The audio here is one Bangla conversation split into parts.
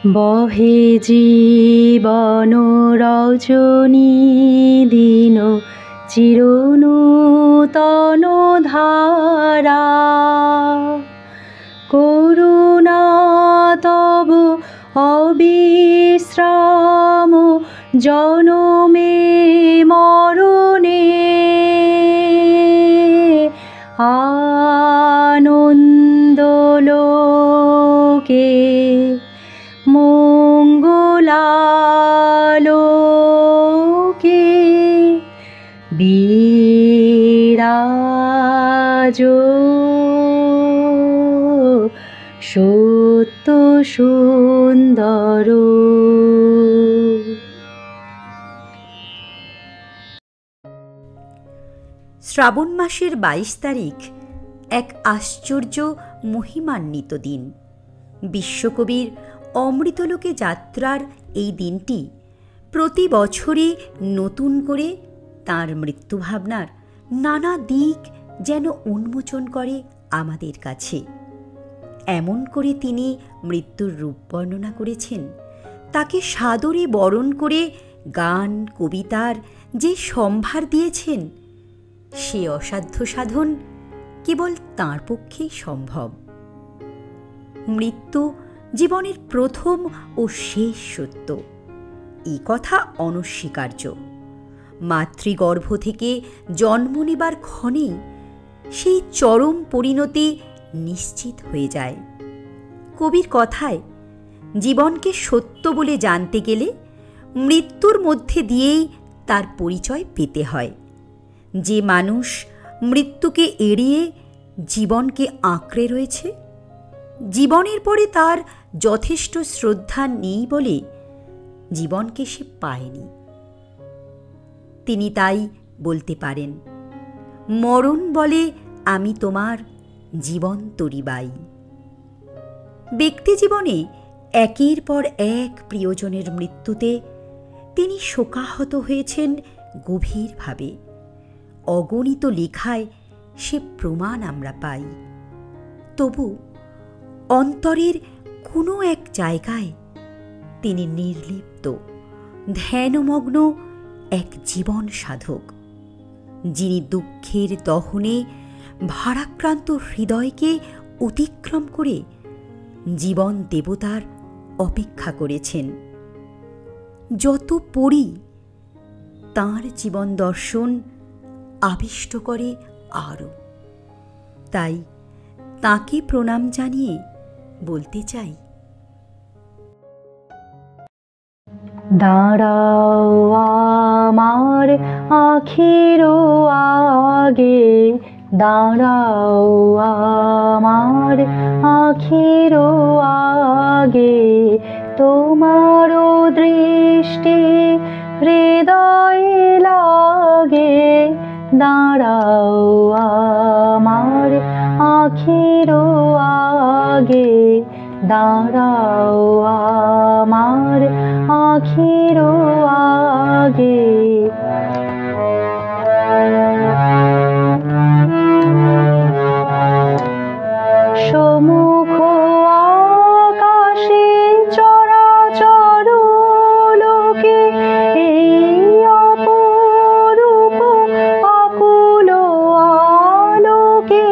বহে জীবন রজনী দিন চিরনূতন ধারা, করুণা তব অবিশ্রাম জনমে মরণে, আনন্দলোকে মঙ্গলালোকে বিরাজ সত্য সুন্দর। শ্রাবণ মাসের ২২ তারিখ এক আশ্চর্য মহিমান্বিত দিন। বিশ্বকবির অমৃতলোকে যাত্রার এই দিনটি প্রতি বছরই নতুন করে তাঁর মৃত্যুভাবনার নানা দিক যেন উন্মোচন করে আমাদের কাছে। এমন করে তিনি মৃত্যুর রূপ বর্ণনা করেছেন, তাকে সাদরে বরণ করে গান কবিতার যে সম্ভার দিয়েছেন, সে অসাধ্য সাধন কেবল তাঁর পক্ষেই সম্ভব। মৃত্যু জীবনের প্রথম ও শেষ সত্য, এই কথা অনস্বীকার্য। মাতৃগর্ভ থেকে জন্ম নেবার ক্ষণেই সেই চরম পরিণতি নিশ্চিত হয়ে যায়। কবির কথায়, জীবনকে সত্য বলে জানতে গেলে মৃত্যুর মধ্যে দিয়েই তার পরিচয় পেতে হয়। যে মানুষ মৃত্যুকে এড়িয়ে জীবনকে আঁকড়ে রয়েছে, জীবনের পরে তার যথেষ্ট শ্রদ্ধা নেই বলে জীবনকে সে পায়নি। তিনি তাই বলতে পারেন, মরণ বলে আমি তোমার জীবন তরিবাই। ব্যক্তি জীবনে একের পর এক প্রিয়জনের মৃত্যুতে তিনি শোকাহত হয়েছেন গভীরভাবে। অগণিত লেখায় সে প্রমাণ আমরা পাই। তবু অন্তরের কোনো এক জায়গায় তিনি নির্লিপ্ত, ধ্যানমগ্ন এক জীবন সাধক, যিনি দুঃখের দহনে ভারাক্রান্ত হৃদয়কে অতিক্রম করে জীবন দেবতার অপেক্ষা করেছেন। যত পড়ি তাঁর জীবন দর্শন আবিষ্ট করে আরও। তাই তাঁকে প্রণাম জানিয়ে বলতে চাই, দাঁড়াও আমার আখির আগে, দাঁড়াও আমার আখির আগে, তোমার দৃষ্টি হৃদয়ে লাগে, দাঁড়াও আমার আখির আগে, দাঁড়াও আমার আখির আগে। সমুখ আকাশে চরাচর লোকে এই অপরূপ আকুল আলোকে,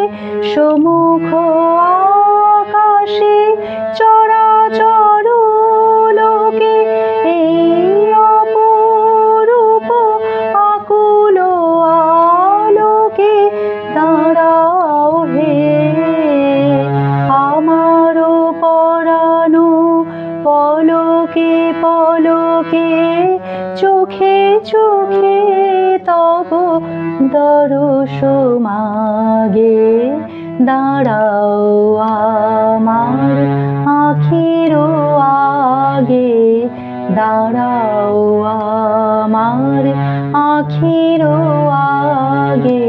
সমুখ আকাশে চরাচর লোকে এই অপরূপ আকুল আলোকে, দাঁড়াও হে আমার পরানো, পলকে পলকে চোখে চোখে তব দরস মাগে, দাঁড়াও আমার আখির আগে, দাঁড়াও আমার আখির আগে।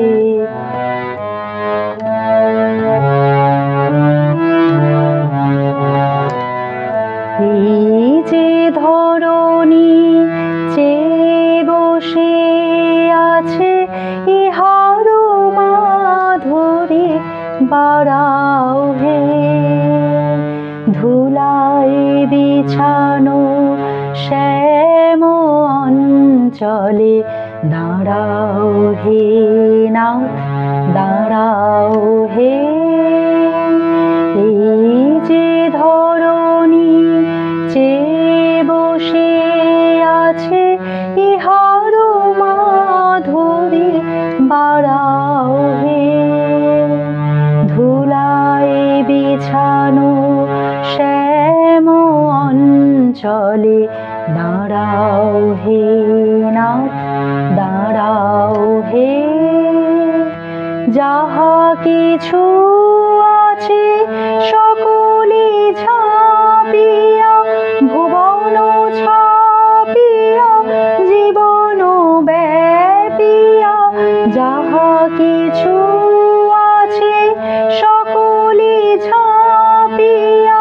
এই যে ধরণী চেয়ে বসে আছে, ইহার মাধুরী বাড়াও হে, ধুলায় বিছানো শ্যাম অঞ্চলে দাঁড়াও হে নাথ, দাঁড়াও হে। এই যে ধরণী চেয়ে বসে আছে ইহার মাধুরী বাড়াও হে। ধুলায় বিছানো শ্যাম অঞ্চলে দাঁড়াও হে নাথ, দাঁড়াও হে। যাহা কিছু আছে সকলে ঝাঁপিয়া ভুবন ছাপিয়া জীবন ব্যাপিয়া, যাহা কিছু আছে সকলে ঝাঁপিয়া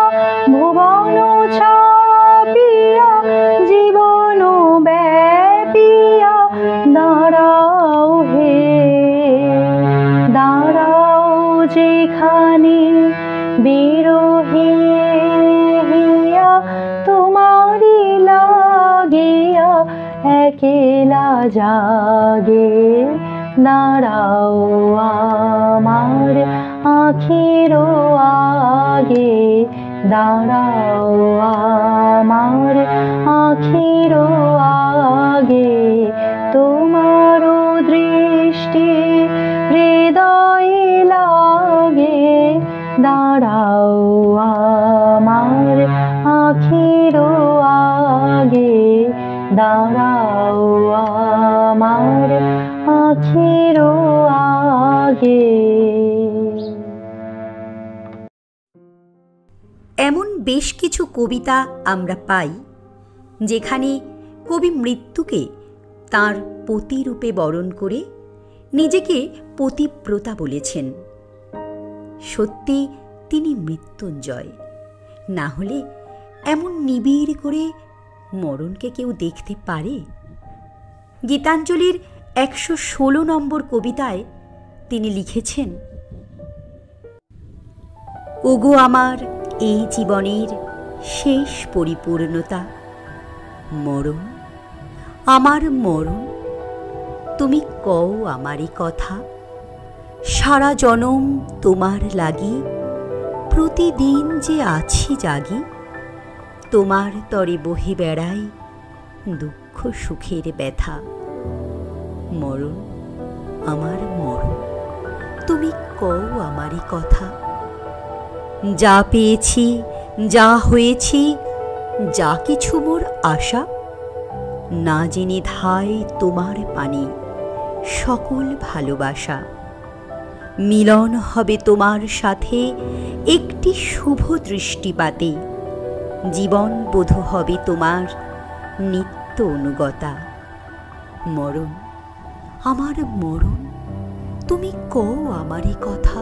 ভুবন ছাপিয়া জীবন ব্যাপিয়া দাঁড়াও হে। দাঁড়াও যেখানে বিরোহী হিয়া তোমারি লাগিয়া একেলা জাগে, দাঁড়াও আমার আখির আগে, দাঁড়াও আমার আখির আগে। তোমার দৃষ্টি হৃদয়ে লাগে, দাঁড়াও আমার আখির আগে, দাঁড়াও আমার আখির আগে। এমন বেশ কিছু কবিতা আমরা পাই যেখানে কবি মৃত্যুকে তাঁর পতিরূপে বরণ করে নিজেকে পতিব্রতা বলেছেন। সত্যি তিনি মৃত্যুঞ্জয়, না হলে এমন নিবিড় করে মরণকে কেউ দেখতে পারে? গীতাঞ্জলির ১১৬ নম্বর কবিতায় তিনি লিখেছেন, ওগো আমার এই জীবনের শেষ পরিপূর্ণতা, মরণ, আমার মরণ, তুমি কও আমারই কথা। সারা জনম তোমার লাগি প্রতিদিন যে আছি জাগি, তোমার তরে বহে বেড়াই দুঃখ সুখের ব্যথা। মরণ, আমার মরণ, তুমি কও আমারই কথা। যা পেয়েছি, যা হয়েছি, যা কিছু মোর আশা, না জেনে ধায় তোমার পানে সকল ভালোবাসা। মিলন হবে তোমার সাথে একটি শুভ দৃষ্টিপাতে, জীবন বোধ হবে তোমার নিত্য অনুগতা। মরণ, আমার মরণ, তুমি কও আমারই কথা।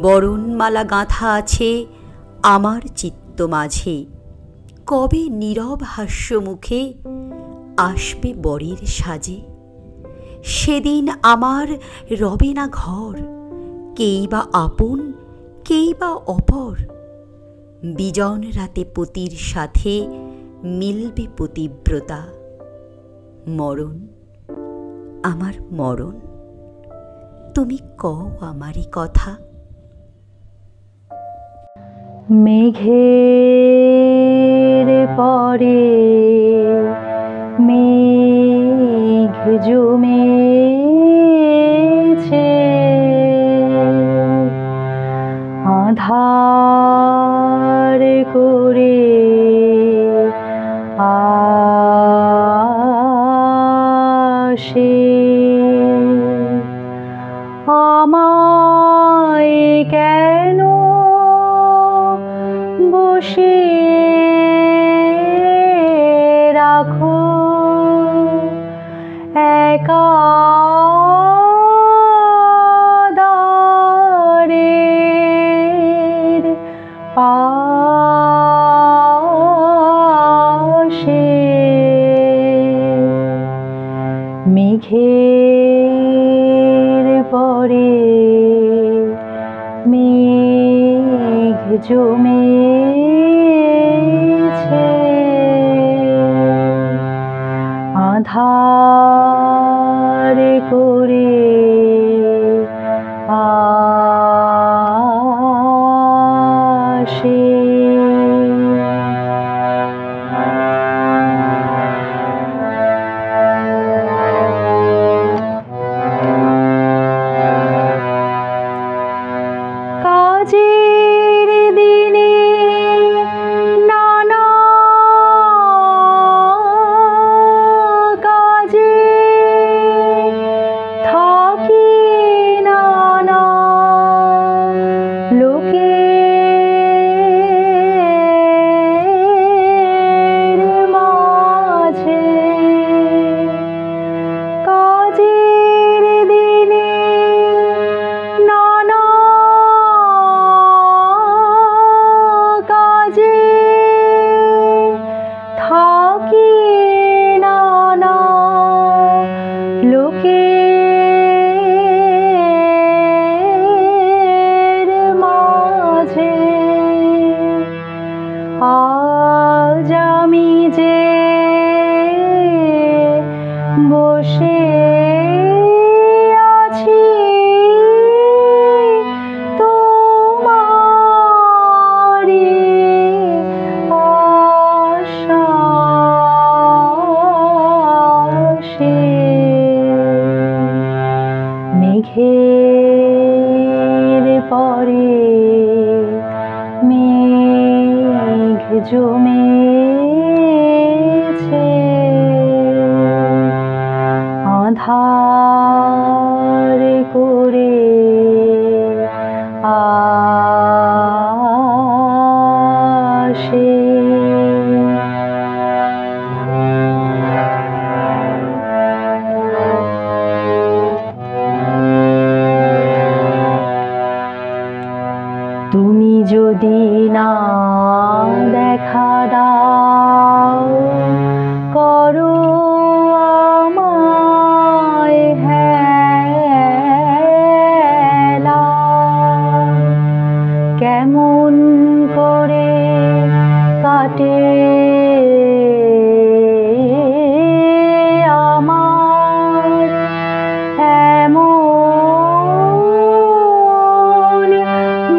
বরণমালা গাঁথা আছে আমার চিত্ত মাঝে, কবে নীরব হাস্য মুখে আসবে বরের সাজে। সেদিন আমার রবে না ঘর, কেই বা আপন, কেই বা অপর। বিজন রাতে পতির সাথে মিলবে পতিব্রতা। মরণ, আমার মরণ, তুমি কও আমারই কথা। মেঘের পরে মেঘ জমেছে, আধার করে আসে। আমায় কেন বসিয়ে রাখো একা দ্বারের পাশে। মেঘের পরে মেঘ জমে আধার করে আসে। কাজের দিনে নানা কাজে থাকি নানা লোকের মাঝে। কাজের দিনে নানা কাজে থাকি নানা লোকের মাঝে। আজ আমি যে বসে আছি তোমারি আশ্বাসে। মেঘের পরে মেঘ জমেছে, আধার করে আসে। তুমি যদি না দেখা দাও, করো আমায় হেলা। কেমন করে কাটে আমার এমন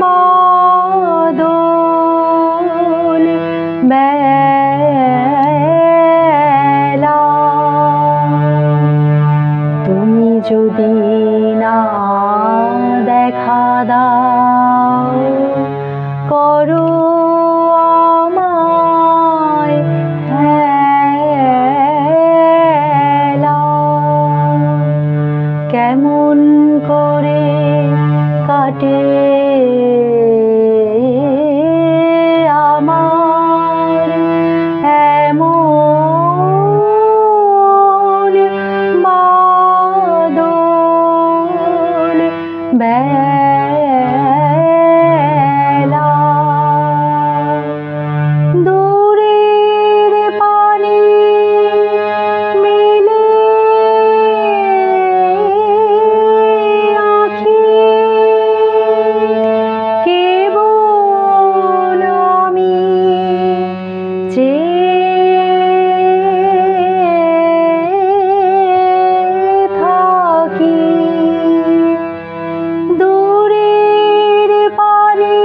বাদল বেলা। তুমি যদি না দেখা দাও, করো আমায় হেলা। কেমন করে কাটে আমার এমন বাদল বেলা। দূরের পানে মেলে আঁখি, কেবল আমি চেয়ে থাকি। দূরের পানে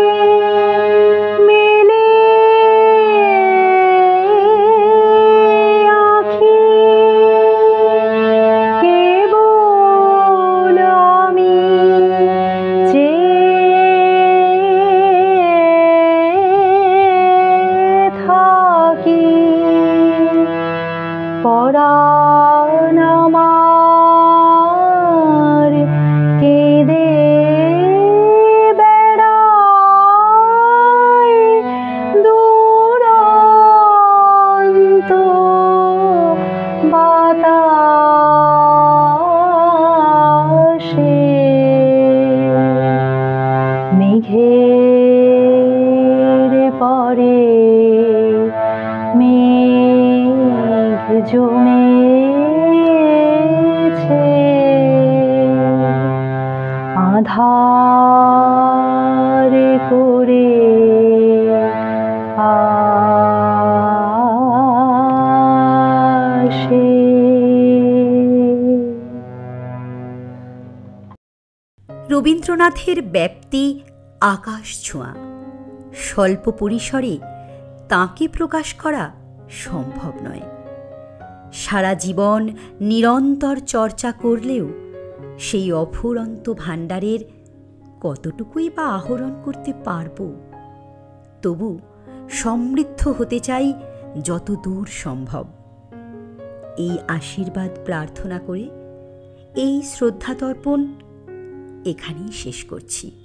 মেলে আঁখি, কেবল আমি চেয়ে থাকি। পরাণ আমার কেঁদে বেড়ায় দুরন্ত বাতাসে। মেঘের পরে মেঘ জমেছে, আধার করে আসে। রবীন্দ্রনাথের ব্যাপ্তি আকাশ ছোঁয়া, স্বল্প পরিসরে তাঁকে প্রকাশ করা সম্ভব নয়। সারা জীবন নিরন্তর চর্চা করলেও সেই অফুরন্ত ভাণ্ডারের কতটুকুই বা আহরণ করতে পারব। তবু সমৃদ্ধ হতে চাই যত দূর সম্ভব। এই আশীর্বাদ প্রার্থনা করে এই শ্রদ্ধাতর্পণ এখানেই শেষ করছি।